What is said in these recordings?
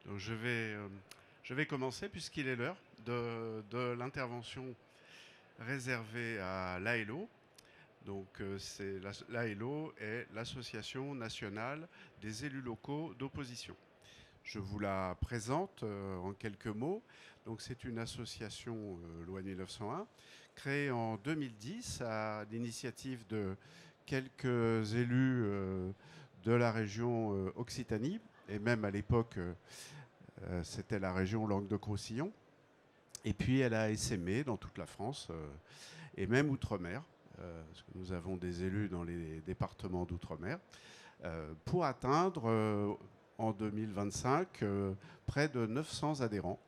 Donc je vais commencer puisqu'il est l'heure de l'intervention réservée à l'AELO. Donc l'AELO est l'Association nationale des élus locaux d'opposition. Je vous la présente en quelques mots. Donc c'est une association loi 1901 créée en 2010 à l'initiative de quelques élus de la région Occitanie et même à l'époque c'était la région Languedoc-Roussillon. Et puis elle a essaimé dans toute la France et même outre-mer, parce que nous avons des élus dans les départements d'outre-mer, pour atteindre en 2025 près de 900 adhérents.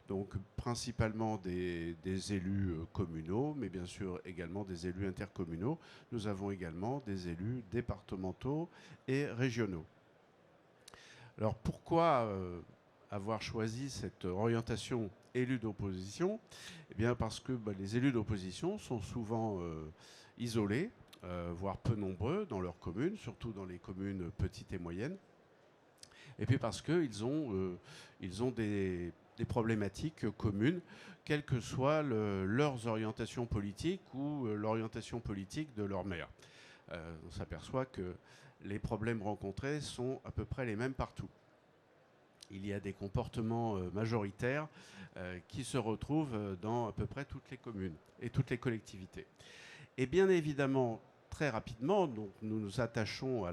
Donc principalement des élus communaux, mais bien sûr également des élus intercommunaux. Nous avons également des élus départementaux et régionaux. Alors pourquoi avoir choisi cette orientation élus d'opposition? Eh bien parce que les élus d'opposition sont souvent isolés, voire peu nombreux dans leurs communes, surtout dans les communes petites et moyennes. Et puis parce qu'ils ont des problématiques communes, quelles que soient leurs orientations politiques ou l'orientation politique de leur maire. On s'aperçoit que les problèmes rencontrés sont à peu près les mêmes partout. Il y a des comportements majoritaires qui se retrouvent dans à peu près toutes les communes et toutes les collectivités. Et bien évidemment, très rapidement, donc, nous nous attachons à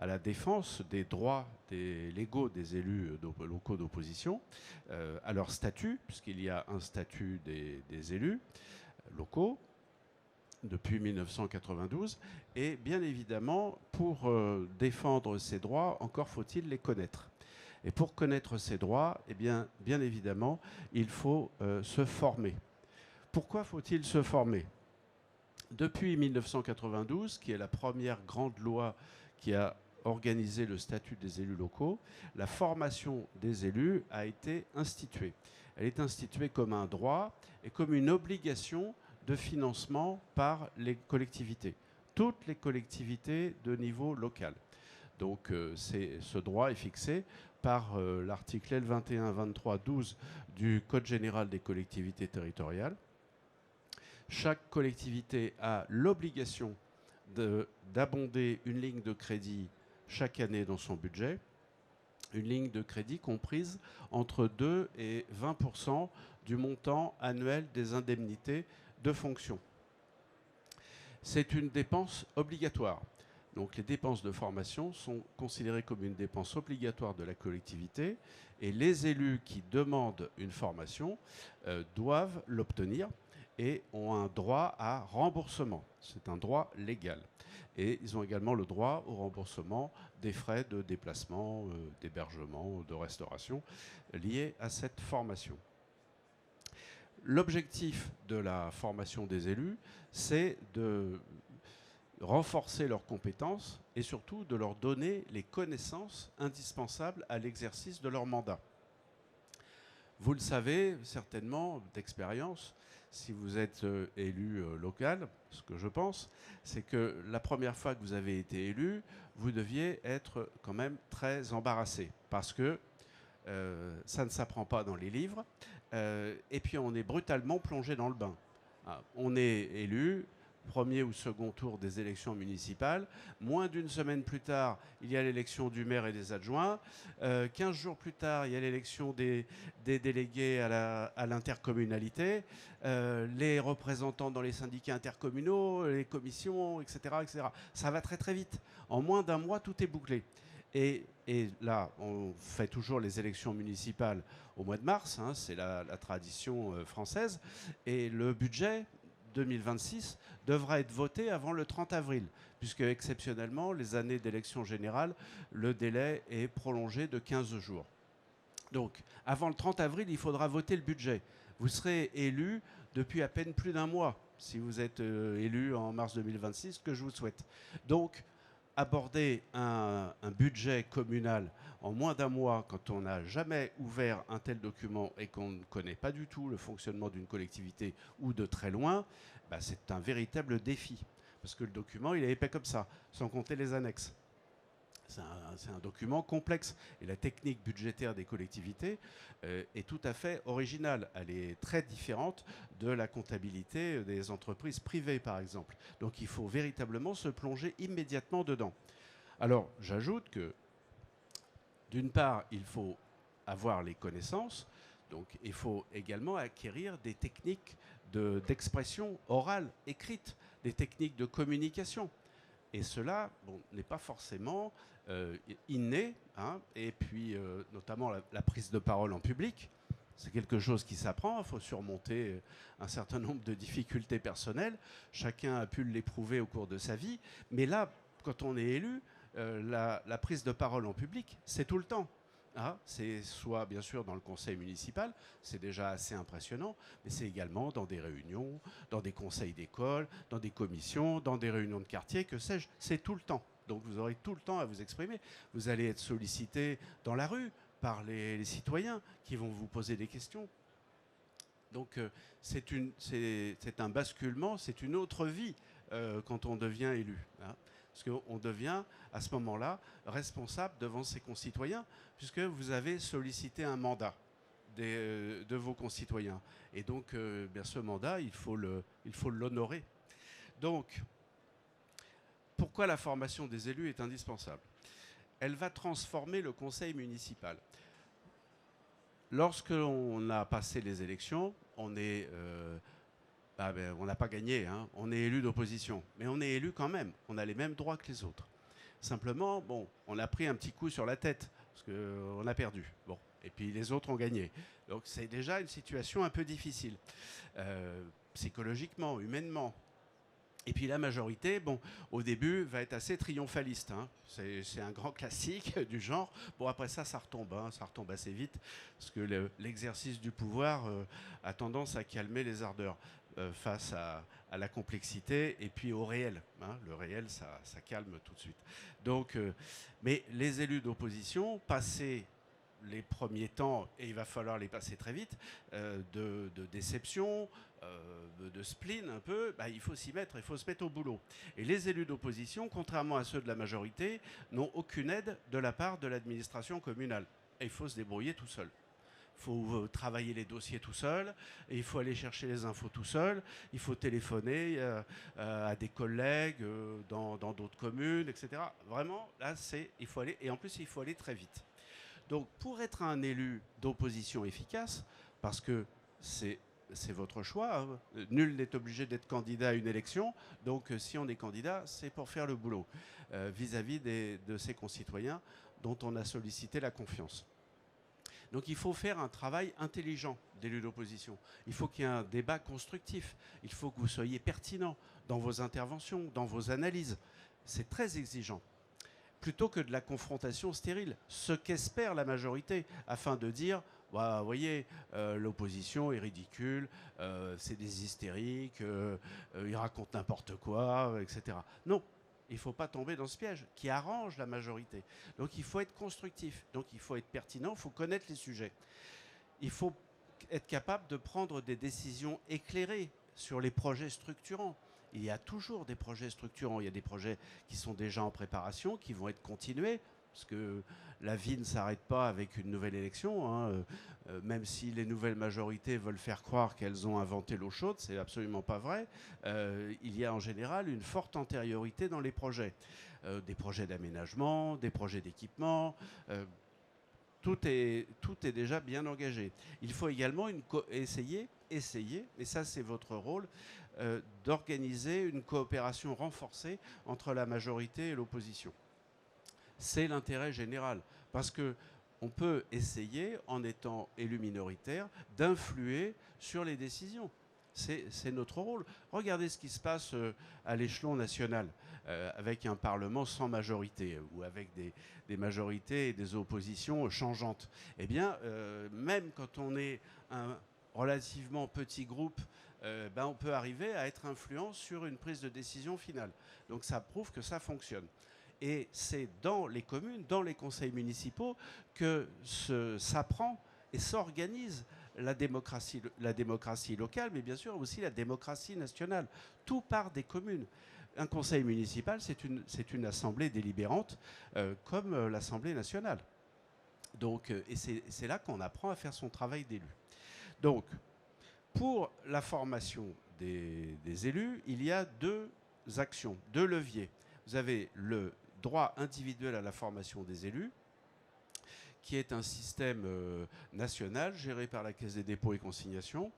la défense des droits légaux des élus locaux d'opposition, à leur statut, puisqu'il y a un statut des élus locaux depuis 1992. Et bien évidemment, pour défendre ces droits, encore faut-il les connaître. Et pour connaître ces droits, eh bien évidemment, il faut se former. Pourquoi faut-il se former? Depuis 1992, qui est la première grande loi qui a organisé le statut des élus locaux, la formation des élus a été instituée. Elle est instituée comme un droit et comme une obligation de financement par les collectivités, toutes les collectivités de niveau local. Donc ce droit est fixé par l'article L21 23 12 du Code général des collectivités territoriales. Chaque collectivité a l'obligation d'abonder une ligne de crédit chaque année dans son budget, une ligne de crédit comprise entre 2 et 20% du montant annuel des indemnités de fonction. C'est une dépense obligatoire. Donc les dépenses de formation sont considérées comme une dépense obligatoire de la collectivité et les élus qui demandent une formation doivent l'obtenir et ont un droit à remboursement. C'est un droit légal. Et ils ont également le droit au remboursement des frais de déplacement, d'hébergement, de restauration liés à cette formation. L'objectif de la formation des élus, c'est de renforcer leurs compétences et surtout de leur donner les connaissances indispensables à l'exercice de leur mandat. Vous le savez certainement d'expérience, si vous êtes élu local, ce que je pense, c'est que la première fois que vous avez été élu, vous deviez être quand même très embarrassé parce que ça ne s'apprend pas dans les livres et puis on est brutalement plongé dans le bain. On est élu, premier ou second tour des élections municipales. Moins d'une semaine plus tard, il y a l'élection du maire et des adjoints. 15 jours plus tard, il y a l'élection des délégués à l'intercommunalité, les représentants dans les syndicats intercommunaux, les commissions, etc., etc. Ça va très très vite. En moins d'un mois, tout est bouclé. Et là, on fait toujours les élections municipales au mois de mars, hein, c'est la tradition française. Et le budget 2026 devra être voté avant le 30 avril, puisque exceptionnellement, les années d'élection générale, le délai est prolongé de 15 jours. Donc, avant le 30 avril, il faudra voter le budget. Vous serez élu depuis à peine plus d'un mois, si vous êtes élu en mars 2026, ce que je vous souhaite. Donc, aborder un budget communal en moins d'un mois quand on n'a jamais ouvert un tel document et qu'on ne connaît pas du tout le fonctionnement d'une collectivité ou de très loin, c'est un véritable défi. Parce que le document, il est épais comme ça, sans compter les annexes. C'est un document complexe. Et la technique budgétaire des collectivités est tout à fait originale. Elle est très différente de la comptabilité des entreprises privées, par exemple. Donc il faut véritablement se plonger immédiatement dedans. Alors, j'ajoute que, d'une part, il faut avoir les connaissances, donc il faut également acquérir des techniques d'expression orale, écrite, des techniques de communication. Et cela n'est pas forcément inné, hein, et puis notamment la prise de parole en public. C'est quelque chose qui s'apprend, il faut surmonter un certain nombre de difficultés personnelles. Chacun a pu l'éprouver au cours de sa vie. Mais là, quand on est élu, la prise de parole en public, c'est tout le temps. Hein, c'est soit bien sûr dans le conseil municipal, c'est déjà assez impressionnant, mais c'est également dans des réunions, dans des conseils d'école, dans des commissions, dans des réunions de quartier, que sais-je, c'est tout le temps. Donc vous aurez tout le temps à vous exprimer. Vous allez être sollicité dans la rue par les citoyens qui vont vous poser des questions. Donc c'est un basculement, c'est une autre vie quand on devient élu. Hein. Parce qu'on devient, à ce moment-là, responsable devant ses concitoyens, puisque vous avez sollicité un mandat de vos concitoyens. Et donc, bien, ce mandat, il faut l'honorer. Donc, pourquoi la formation des élus est indispensable? Elle va transformer le conseil municipal. Lorsque l'on a passé les élections, on n'a pas gagné, hein. On est élu d'opposition, mais on est élu quand même. On a les mêmes droits que les autres. Simplement, on a pris un petit coup sur la tête, parce qu'on a perdu. Bon, et puis les autres ont gagné. Donc c'est déjà une situation un peu difficile, psychologiquement, humainement. Et puis la majorité, au début, va être assez triomphaliste. Hein. C'est un grand classique du genre. Bon, après ça, ça retombe. Hein, ça retombe assez vite, parce que l'exercice du pouvoir a tendance à calmer les ardeurs face à la complexité et puis au réel. Hein. Le réel, ça calme tout de suite. Donc, mais les élus d'opposition, passés les premiers temps, et il va falloir les passer très vite, de déception, de spleen un peu, il faut s'y mettre, il faut se mettre au boulot. Et les élus d'opposition, contrairement à ceux de la majorité, n'ont aucune aide de la part de l'administration communale. Et il faut se débrouiller tout seul. Il faut travailler les dossiers tout seul, et il faut aller chercher les infos tout seul, il faut téléphoner à des collègues dans d'autres communes, etc. Vraiment, là, il faut aller, et en plus, il faut aller très vite. Donc, pour être un élu d'opposition efficace, parce que c'est votre choix, hein, nul n'est obligé d'être candidat à une élection, donc si on est candidat, c'est pour faire le boulot vis-à-vis de ses concitoyens dont on a sollicité la confiance. Donc il faut faire un travail intelligent d'élu d'opposition. Il faut qu'il y ait un débat constructif. Il faut que vous soyez pertinent dans vos interventions, dans vos analyses. C'est très exigeant. Plutôt que de la confrontation stérile, ce qu'espère la majorité, afin de dire, vous voyez, l'opposition est ridicule, c'est des hystériques, ils racontent n'importe quoi, etc. Non, il ne faut pas tomber dans ce piège qui arrange la majorité. Donc il faut être constructif, donc il faut être pertinent, il faut connaître les sujets. Il faut être capable de prendre des décisions éclairées sur les projets structurants. Il y a toujours des projets structurants. Il y a des projets qui sont déjà en préparation, qui vont être continués, parce que la vie ne s'arrête pas avec une nouvelle élection. Hein. Même si les nouvelles majorités veulent faire croire qu'elles ont inventé l'eau chaude, c'est absolument pas vrai. Il y a en général une forte antériorité dans les projets. Des projets d'aménagement, des projets d'équipement. Tout est déjà bien engagé. Il faut également essayer, et ça c'est votre rôle, d'organiser une coopération renforcée entre la majorité et l'opposition. C'est l'intérêt général, parce qu'on peut essayer, en étant élu minoritaire, d'influer sur les décisions. C'est notre rôle. Regardez ce qui se passe à l'échelon national, avec un Parlement sans majorité, ou avec des majorités et des oppositions changeantes. Eh bien, même quand on est un relativement petit groupe, on peut arriver à être influent sur une prise de décision finale. Donc ça prouve que ça fonctionne. Et c'est dans les communes, dans les conseils municipaux, que s'apprend et s'organise la démocratie locale, mais bien sûr aussi la démocratie nationale. Tout part des communes. un conseil municipal, c'est une assemblée délibérante comme l'Assemblée nationale. Donc, et c'est là qu'on apprend à faire son travail d'élu. Donc, pour la formation des élus, il y a deux actions, deux leviers. Vous avez le droit individuel à la formation des élus, qui est un système national géré par la Caisse des dépôts et consignations,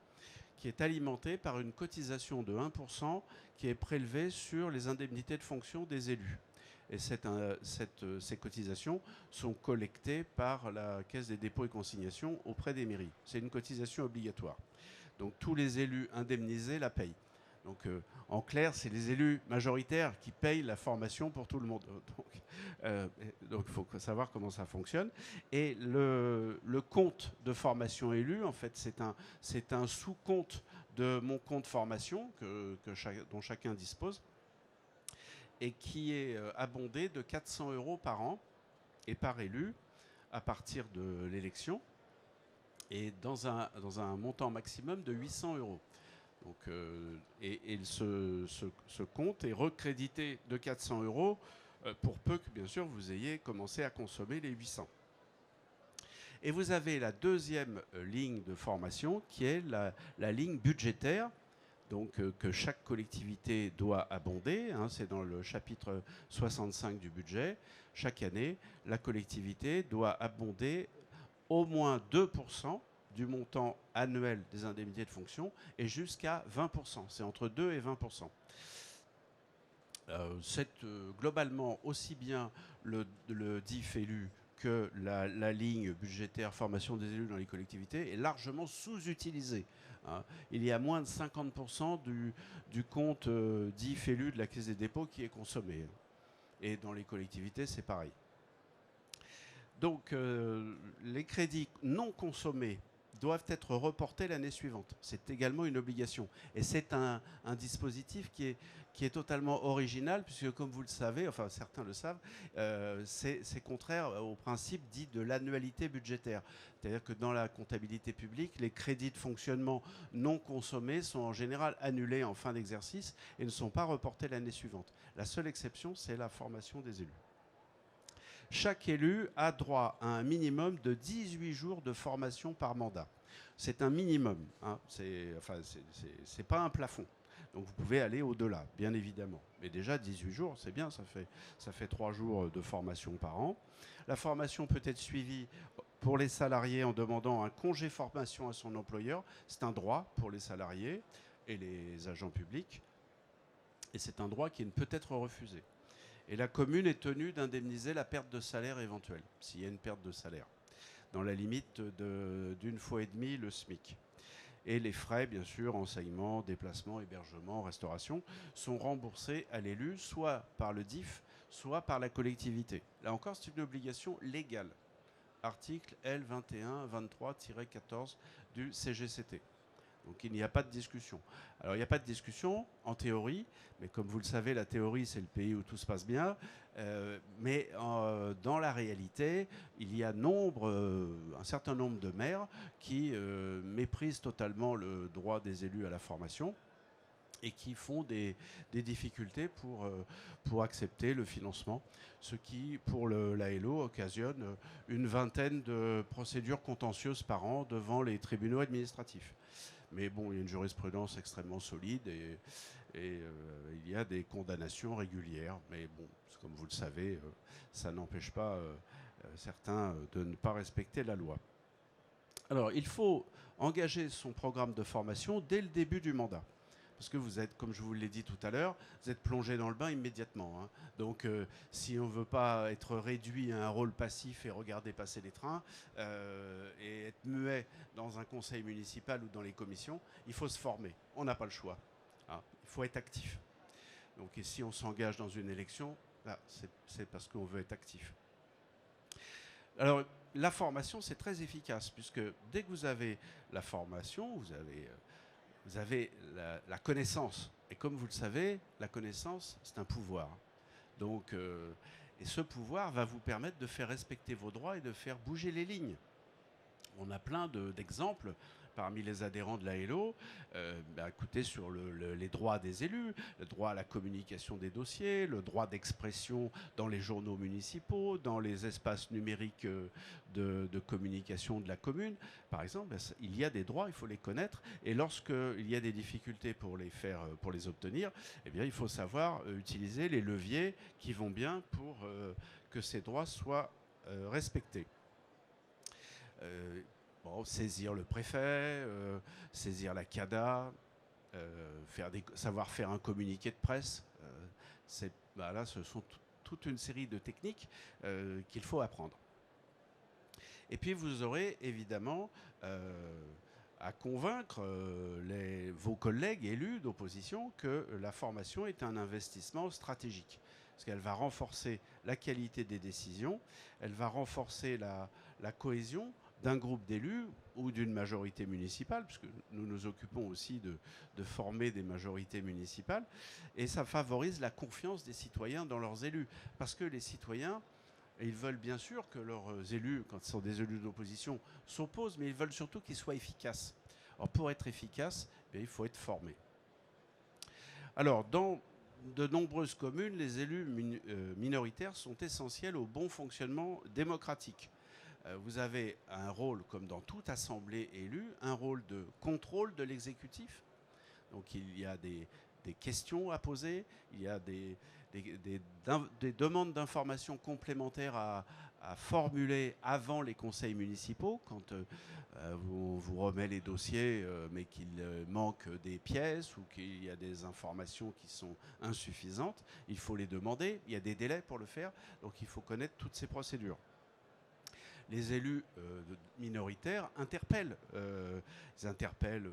qui est alimenté par une cotisation de 1% qui est prélevée sur les indemnités de fonction des élus. Et ces cotisations sont collectées par la Caisse des dépôts et consignations auprès des mairies. C'est une cotisation obligatoire. Donc tous les élus indemnisés la payent. Donc en clair, c'est les élus majoritaires qui payent la formation pour tout le monde. Donc il faut savoir comment ça fonctionne. Et le compte de formation élu, en fait, c'est un sous-compte de mon compte formation dont chacun dispose et qui est abondé de 400 € par an et par élu à partir de l'élection et dans un montant maximum de 800 €. Donc, ce compte est recrédité de 400 € pour peu que, bien sûr, vous ayez commencé à consommer les 800. Et vous avez la deuxième ligne de formation qui est la ligne budgétaire, donc, que chaque collectivité doit abonder. Hein, c'est dans le chapitre 65 du budget. Chaque année, la collectivité doit abonder au moins 2% du montant annuel des indemnités de fonction et jusqu'à 20%. C'est entre 2 et 20%. Globalement, aussi bien le DIF élu que la ligne budgétaire formation des élus dans les collectivités est largement sous-utilisée. Hein. Il y a moins de 50% du compte DIF élu de la Caisse des dépôts qui est consommé. Et dans les collectivités, c'est pareil. Donc, les crédits non consommés doivent être reportés l'année suivante. C'est également une obligation. Et c'est un dispositif qui est totalement original, puisque comme vous le savez, enfin certains le savent, c'est contraire au principe dit de l'annualité budgétaire. C'est-à-dire que dans la comptabilité publique, les crédits de fonctionnement non consommés sont en général annulés en fin d'exercice et ne sont pas reportés l'année suivante. La seule exception, c'est la formation des élus. Chaque élu a droit à un minimum de 18 jours de formation par mandat. C'est un minimum, hein. C'est pas un plafond. Donc vous pouvez aller au-delà, bien évidemment. Mais déjà 18 jours, c'est bien, ça fait 3 jours de formation par an. La formation peut être suivie pour les salariés en demandant un congé formation à son employeur. C'est un droit pour les salariés et les agents publics. Et c'est un droit qui ne peut être refusé. Et la commune est tenue d'indemniser la perte de salaire éventuelle, s'il y a une perte de salaire, dans la limite d'une fois et demie le SMIC. Et les frais, bien sûr, enseignement, déplacement, hébergement, restauration, sont remboursés à l'élu, soit par le DIF, soit par la collectivité. Là encore, c'est une obligation légale. Article L2123-14 du CGCT. Donc il n'y a pas de discussion. Alors il n'y a pas de discussion en théorie, mais comme vous le savez, la théorie c'est le pays où tout se passe bien. Mais dans la réalité, il y a un certain nombre de maires qui méprisent totalement le droit des élus à la formation et qui font des difficultés pour accepter le financement, ce qui, pour l'AELO, occasionne une vingtaine de procédures contentieuses par an devant les tribunaux administratifs. Mais bon, il y a une jurisprudence extrêmement solide et il y a des condamnations régulières. Mais bon, comme vous le savez, ça n'empêche pas certains de ne pas respecter la loi. Alors, il faut engager son programme de formation dès le début du mandat. Parce que vous êtes, comme je vous l'ai dit tout à l'heure, vous êtes plongé dans le bain immédiatement. Hein. Donc, si on ne veut pas être réduit à un rôle passif et regarder passer les trains et être muet dans un conseil municipal ou dans les commissions, il faut se former. On n'a pas le choix. Hein. Il faut être actif. Donc, et si on s'engage dans une élection, c'est parce qu'on veut être actif. Alors, la formation, c'est très efficace, puisque dès que vous avez la formation, vous avez la connaissance. Et comme vous le savez, la connaissance, c'est un pouvoir. Donc, et ce pouvoir va vous permettre de faire respecter vos droits et de faire bouger les lignes. On a plein d'exemples. parmi les adhérents de l'AELO, écoutez, sur les droits des élus, le droit à la communication des dossiers, le droit d'expression dans les journaux municipaux, dans les espaces numériques de communication de la commune, par exemple, il y a des droits, il faut les connaître, et lorsqu'il y a des difficultés pour les obtenir, eh bien, il faut savoir utiliser les leviers qui vont bien pour que ces droits soient respectés. Saisir le préfet, saisir la CADA, savoir faire un communiqué de presse. Là, ce sont toute une série de techniques qu'il faut apprendre. Et puis vous aurez évidemment à convaincre vos collègues élus d'opposition que la formation est un investissement stratégique. Parce qu'elle va renforcer la qualité des décisions, elle va renforcer la cohésion d'un groupe d'élus ou d'une majorité municipale, puisque nous nous occupons aussi de former des majorités municipales, et ça favorise la confiance des citoyens dans leurs élus. Parce que les citoyens, ils veulent bien sûr que leurs élus, quand ce sont des élus d'opposition, s'opposent, mais ils veulent surtout qu'ils soient efficaces. Alors pour être efficace, il faut être formé. Alors, dans de nombreuses communes, les élus minoritaires sont essentiels au bon fonctionnement démocratique. Vous avez un rôle, comme dans toute assemblée élue, un rôle de contrôle de l'exécutif. Donc il y a des questions à poser, il y a des demandes d'informations complémentaires à formuler avant les conseils municipaux, quand on vous remet les dossiers, mais qu'il manque des pièces ou qu'il y a des informations qui sont insuffisantes. Il faut les demander, il y a des délais pour le faire, donc il faut connaître toutes ces procédures. Les élus minoritaires interpellent. Ils interpellent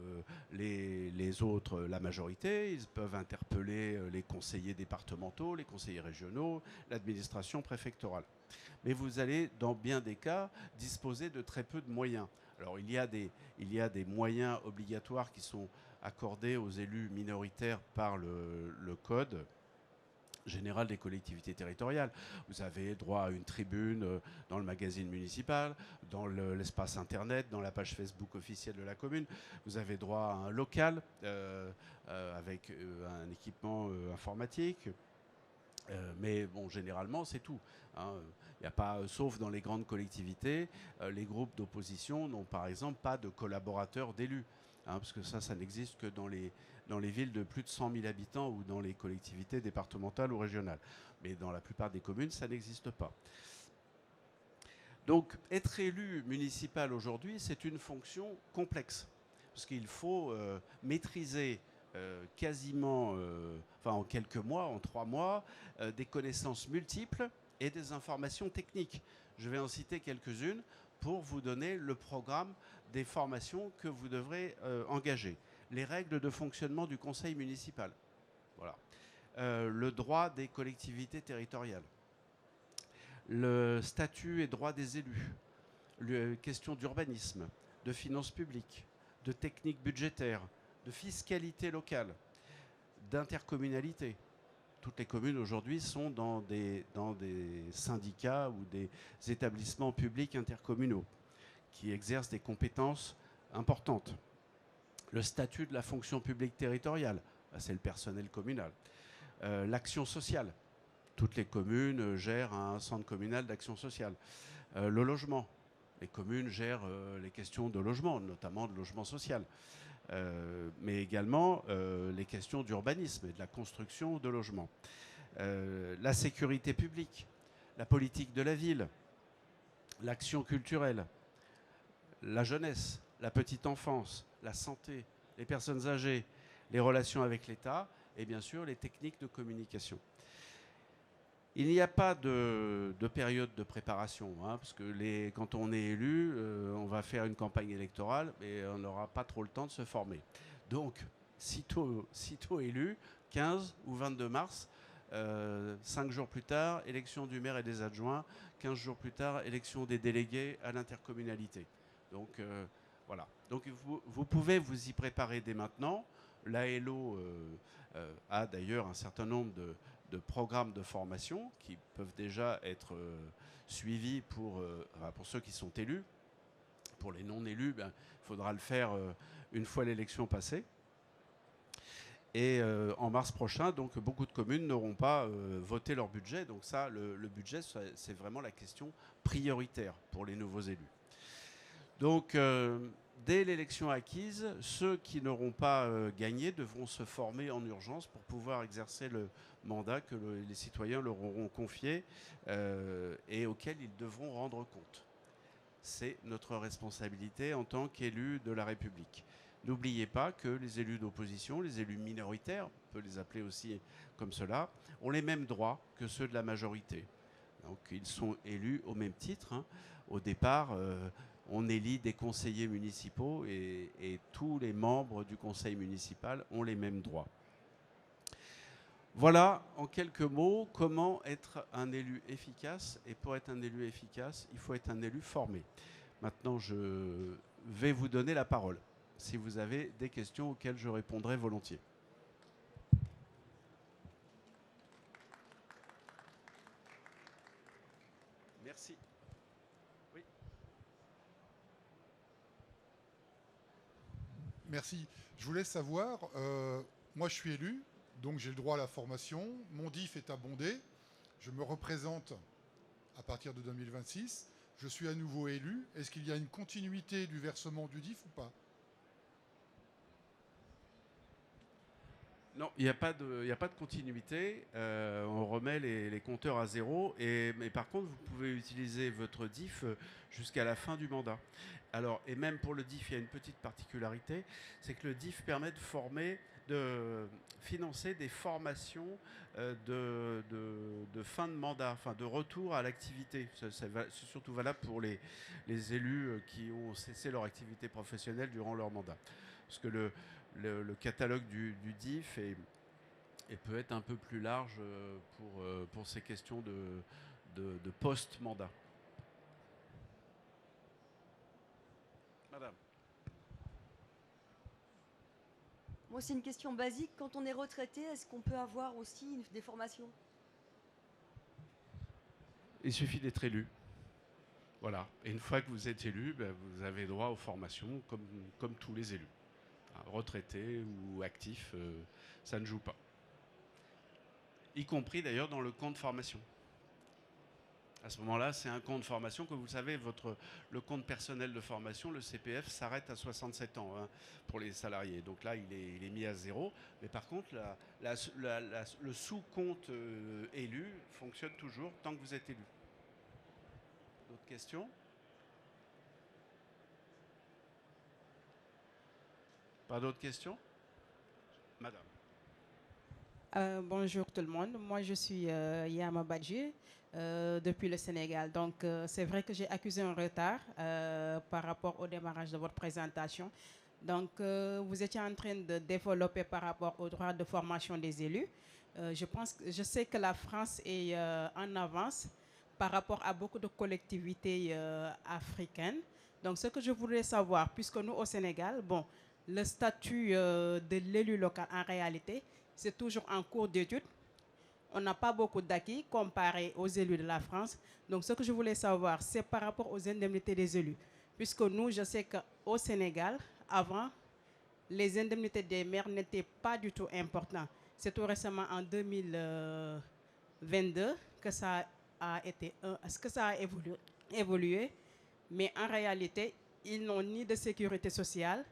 les autres, la majorité. Ils peuvent interpeller les conseillers départementaux, les conseillers régionaux, l'administration préfectorale. Mais vous allez, dans bien des cas, disposer de très peu de moyens. Alors, il y a des moyens obligatoires qui sont accordés aux élus minoritaires par le Code général des collectivités territoriales. Vous avez droit à une tribune dans le magazine municipal, dans l'espace internet, dans la page Facebook officielle de la commune. Vous avez droit à un local avec un équipement informatique. Mais bon, généralement, c'est tout. Il n'y a pas, sauf dans les grandes collectivités, les groupes d'opposition n'ont par exemple pas de collaborateurs d'élus. Parce que ça n'existe que dans les villes de plus de 100 000 habitants ou dans les collectivités départementales ou régionales. Mais dans la plupart des communes, ça n'existe pas. Donc, être élu municipal aujourd'hui, c'est une fonction complexe. Parce qu'il faut maîtriser quasiment, en quelques mois, en 3 mois, des connaissances multiples et des informations techniques. Je vais en citer quelques-unes pour vous donner le programme des formations que vous devrez engager. Les règles de fonctionnement du conseil municipal. Voilà. Le droit des collectivités territoriales. Le statut et droit des élus. Les questions d'urbanisme, de finances publiques, de techniques budgétaires, de fiscalité locale, d'intercommunalité. Toutes les communes aujourd'hui sont dans des syndicats ou des établissements publics intercommunaux qui exercent des compétences importantes. Le statut de la fonction publique territoriale, c'est le personnel communal. L'action sociale. Toutes les communes gèrent un centre communal d'action sociale. Le logement. Les communes gèrent les questions de logement, notamment de logement social. Mais également les questions d'urbanisme et de la construction de logements. La sécurité publique, la politique de la ville, l'action culturelle, la jeunesse, la petite enfance, la santé, les personnes âgées, les relations avec l'État et bien sûr les techniques de communication. Il n'y a pas de période de préparation, parce que quand on est élu, on va faire une campagne électorale et on n'aura pas trop le temps de se former. Donc, sitôt élu, 15 ou 22 mars, 5 jours plus tard, élection du maire et des adjoints, 15 jours plus tard, élection des délégués à l'intercommunalité. Donc, voilà. Donc, vous pouvez vous y préparer dès maintenant. L'AELO a d'ailleurs un certain nombre de programmes de formation qui peuvent déjà être suivis pour ceux qui sont élus. Pour les non-élus, il faudra le faire une fois l'élection passée. Et en mars prochain, donc beaucoup de communes n'auront pas voté leur budget. Donc ça, le budget, c'est vraiment la question prioritaire pour les nouveaux élus. Donc dès l'élection acquise, ceux qui n'auront pas gagné devront se former en urgence pour pouvoir exercer le mandat que les citoyens leur auront confié et auquel ils devront rendre compte. C'est notre responsabilité en tant qu'élus de la République. N'oubliez pas que les élus d'opposition, les élus minoritaires, on peut les appeler aussi comme cela, ont les mêmes droits que ceux de la majorité. Donc ils sont élus au même titre. Hein. Au départ, on élit des conseillers municipaux et tous les membres du conseil municipal ont les mêmes droits. Voilà, en quelques mots, comment être un élu efficace. Et pour être un élu efficace, il faut être un élu formé. Maintenant, je vais vous donner la parole, si vous avez des questions auxquelles je répondrai volontiers. Merci. Oui. Merci. Je voulais savoir, moi je suis élu, donc j'ai le droit à la formation. Mon DIF est abondé. Je me représente à partir de 2026. Je suis à nouveau élu. Est-ce qu'il y a une continuité du versement du DIF ou pas? Non, il n'y a pas de continuité. On remet les compteurs à zéro. Mais par contre, vous pouvez utiliser votre DIF jusqu'à la fin du mandat. Alors, et même pour le DIF, il y a une petite particularité, c'est que le DIF permet de financer des formations de fin de mandat, enfin de retour à l'activité. C'est surtout valable pour les élus qui ont cessé leur activité professionnelle durant leur mandat. Parce que le catalogue du DIF peut être un peu plus large pour ces questions de post-mandat. Madame. Moi, c'est une question basique. Quand on est retraité, est-ce qu'on peut avoir aussi des formations? Il suffit d'être élu. Voilà. Et une fois que vous êtes élu, vous avez droit aux formations comme tous les élus. Retraités ou actifs, ça ne joue pas. Y compris d'ailleurs dans le compte de formation. À ce moment-là, c'est un compte de formation. Comme vous le savez, le compte personnel de formation, le CPF, s'arrête à 67 ans hein, pour les salariés. Donc là, il est mis à zéro. Mais par contre, le sous-compte élu fonctionne toujours tant que vous êtes élu. D'autres questions? Pas d'autres questions? Madame. Bonjour tout le monde. Moi, je suis Yama Badji depuis le Sénégal. Donc, c'est vrai que j'ai accusé un retard par rapport au démarrage de votre présentation. Donc, vous étiez en train de développer par rapport aux droits de formation des élus. Je sais que la France est en avance par rapport à beaucoup de collectivités africaines. Donc, ce que je voudrais savoir, puisque nous, au Sénégal, bon, le statut de l'élu local, en réalité, c'est toujours en cours d'étude. On n'a pas beaucoup d'acquis comparé aux élus de la France. Donc, ce que je voulais savoir, c'est par rapport aux indemnités des élus. Puisque nous, je sais qu'au Sénégal, avant, les indemnités des maires n'étaient pas du tout importantes. C'est tout récemment en 2022 que ça a évolué. Mais en réalité, ils n'ont ni de sécurité sociale,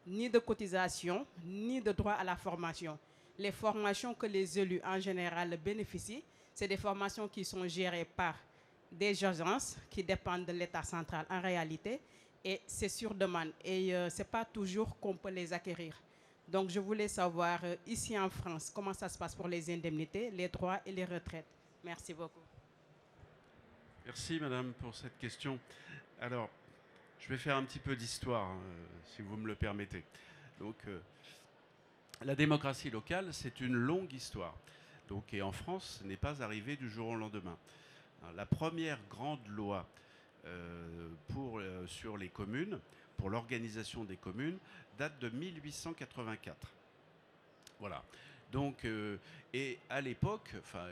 ni de cotisation, ni de droit à la formation. Les formations que les élus en général bénéficient, c'est des formations qui sont gérées par des agences qui dépendent de l'État central en réalité, et c'est sur demande. Et ce n'est pas toujours qu'on peut les acquérir. Donc je voulais savoir, ici en France, comment ça se passe pour les indemnités, les droits et les retraites. Merci beaucoup. Merci madame pour cette question. Alors, je vais faire un petit peu d'histoire, si vous me le permettez. Donc, la démocratie locale, c'est une longue histoire. Donc, et en France, ce n'est pas arrivé du jour au lendemain. Alors, la première grande loi sur les communes, pour l'organisation des communes, date de 1884. Voilà. Donc, et à l'époque, enfin,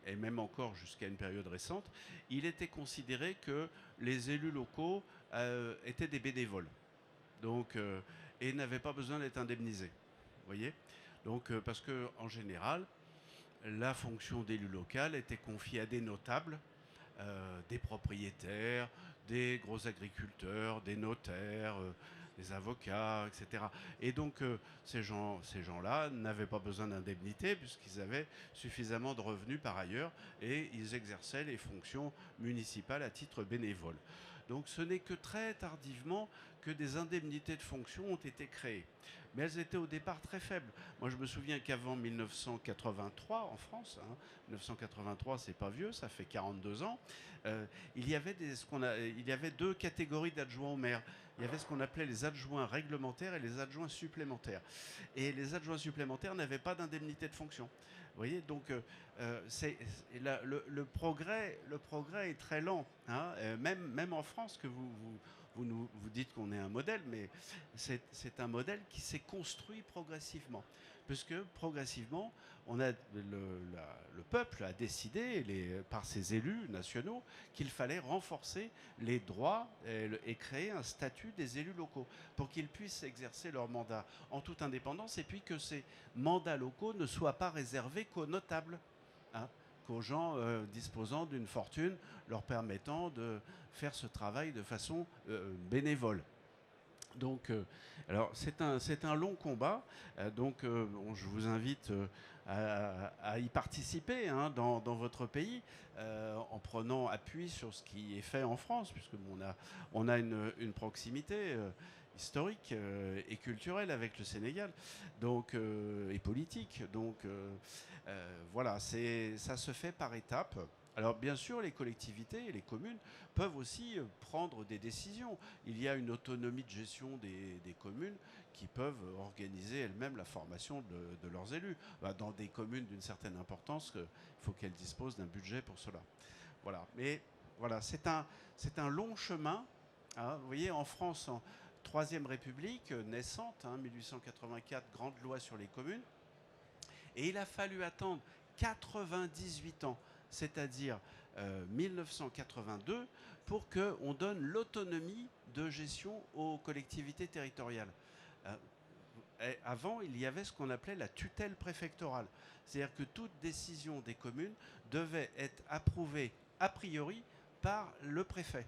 et même encore jusqu'à une période récente, il était considéré que les élus locaux étaient des bénévoles, donc, et n'avaient pas besoin d'être indemnisés. Vous voyez, donc, parce qu'en général, la fonction d'élu local était confiée à des notables, des propriétaires, des gros agriculteurs, des notaires, des avocats, etc. Et donc ces gens-là n'avaient pas besoin d'indemnité puisqu'ils avaient suffisamment de revenus par ailleurs et ils exerçaient les fonctions municipales à titre bénévole. Donc ce n'est que très tardivement que des indemnités de fonction ont été créées. Mais elles étaient au départ très faibles. Moi, je me souviens qu'avant 1983, en France, 1983, c'est pas vieux, ça fait 42 ans, il y avait deux catégories d'adjoints au maire. Il y avait ce qu'on appelait les adjoints réglementaires et les adjoints supplémentaires. Et les adjoints supplémentaires n'avaient pas d'indemnité de fonction. Vous voyez, donc le progrès est très lent. Même en France, que vous dites qu'on est un modèle, mais c'est un modèle qui s'est construit progressivement. Puisque progressivement, le peuple a décidé, par ses élus nationaux, qu'il fallait renforcer les droits et créer un statut des élus locaux pour qu'ils puissent exercer leur mandat en toute indépendance et puis que ces mandats locaux ne soient pas réservés qu'aux notables, qu'aux gens disposant d'une fortune leur permettant de faire ce travail de façon bénévole. Donc, alors c'est un long combat, je vous invite à y participer dans votre pays en prenant appui sur ce qui est fait en France, puisque on a une proximité historique et culturelle avec le Sénégal, donc, et politique. Donc voilà, ça se fait par étapes. Alors bien sûr, les collectivités et les communes peuvent aussi prendre des décisions. Il y a une autonomie de gestion des communes qui peuvent organiser elles-mêmes la formation de leurs élus. Dans des communes d'une certaine importance, il faut qu'elles disposent d'un budget pour cela. Voilà. Mais voilà, c'est un long chemin. Vous voyez, en France, en Troisième République naissante, 1884, grande loi sur les communes, et il a fallu attendre 98 ans, c'est-à-dire 1982, pour qu'on donne l'autonomie de gestion aux collectivités territoriales. Avant, il y avait ce qu'on appelait la tutelle préfectorale, c'est-à-dire que toute décision des communes devait être approuvée a priori par le préfet.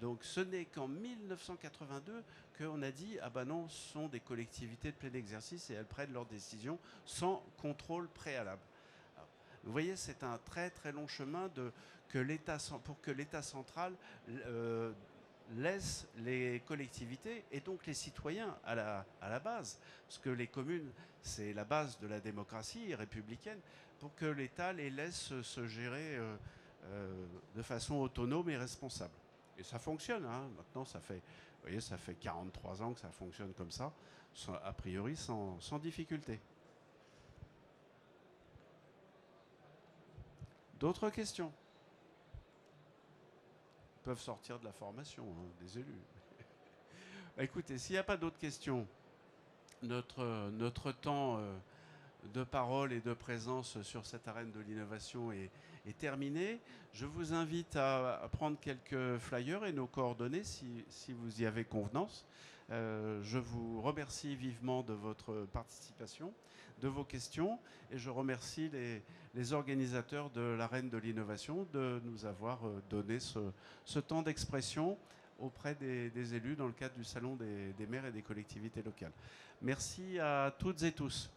Donc ce n'est qu'en 1982 qu'on a dit « Ah ben non, ce sont des collectivités de plein exercice et elles prennent leurs décisions sans contrôle préalable ». Vous voyez, c'est un très très long chemin pour que l'État central laisse les collectivités et donc les citoyens à la base, parce que les communes, c'est la base de la démocratie républicaine, pour que l'État les laisse se gérer de façon autonome et responsable. Et ça fonctionne, maintenant ça fait 43 ans que ça fonctionne comme ça, a priori sans difficulté. D'autres questions? Ils peuvent sortir de la formation des élus. Écoutez, s'il n'y a pas d'autres questions, notre temps de parole et de présence sur cette arène de l'innovation est terminé. Je vous invite à prendre quelques flyers et nos coordonnées si vous y avez convenance. Je vous remercie vivement de votre participation, de vos questions, et je remercie les organisateurs de l'arène de l'innovation de nous avoir donné ce temps d'expression auprès des élus dans le cadre du Salon des maires et des collectivités locales. Merci à toutes et tous.